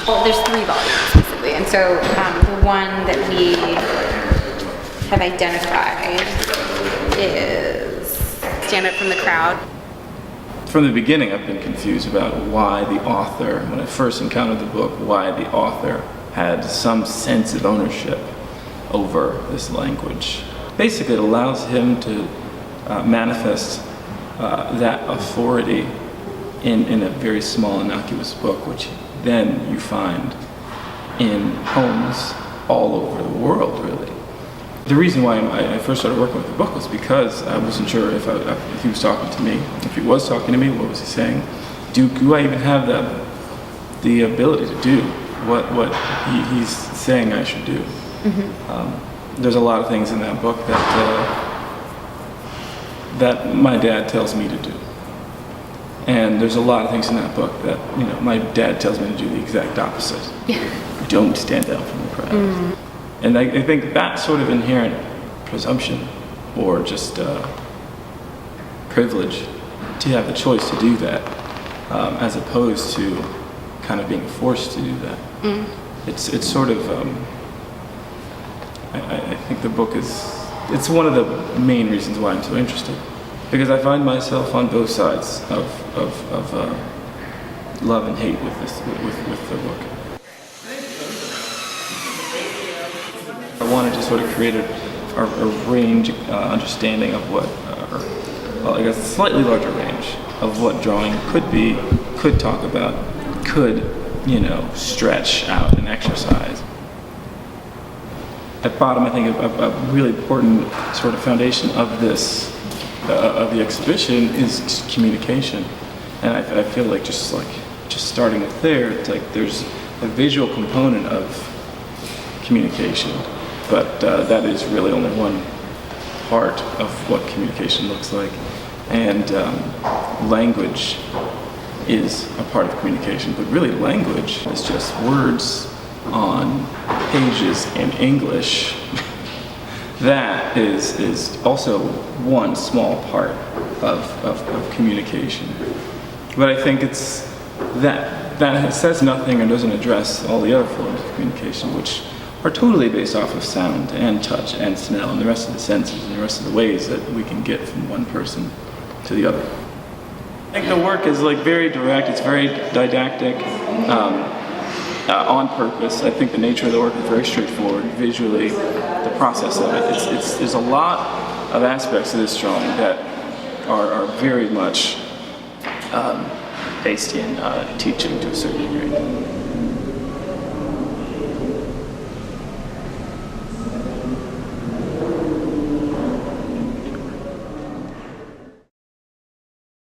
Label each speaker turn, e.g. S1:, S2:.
S1: Well, there's 3 volumes basically, and so the one that we have identified is Stand Up from the Crowd.
S2: From the beginning, I've been confused about why the author, when I first encountered the book, why the author had some sense of ownership over this language. Basically, it allows him to manifest that authority in a very small, innocuous book, which then you find in homes all over the world, really. The reason why I first started working with the book was because I wasn't sure if he was talking to me. If he was talking to me, what was he saying? Do I even have the ability to do what he's saying I should do? Mm-hmm. There's a lot of things in that book that my dad tells me to do. And there's a lot of things in that book that, my dad tells me to do the exact opposite. Don't stand out from the crowd. Mm-hmm. And I think that sort of inherent presumption, or just privilege, to have the choice to do that, as opposed to kind of being forced to do that. It's sort of, I think the book it's one of the main reasons why I'm so interested. Because I find myself on both sides of love and hate with the book. I wanted to sort of create a range, understanding of what, I guess a slightly larger range of what drawing could be, could talk about, could, stretch out and exercise. At bottom, I think a really important sort of foundation of this, of the exhibition is communication. And I feel like just starting with there, it's like there's a visual component of communication, but that is really only one part of what communication looks like. And language is a part of communication, but really language is just words on pages in English. That is also one small part of communication. But I think it's that says nothing or doesn't address all the other forms of communication, which are totally based off of sound and touch and smell and the rest of the senses and the rest of the ways that we can get from one person to the other. I think the work is very direct, it's very didactic, on purpose. I think the nature of the work is very straightforward visually, the process of it. There's a lot of aspects of this drawing that are very much based in teaching to a certain degree.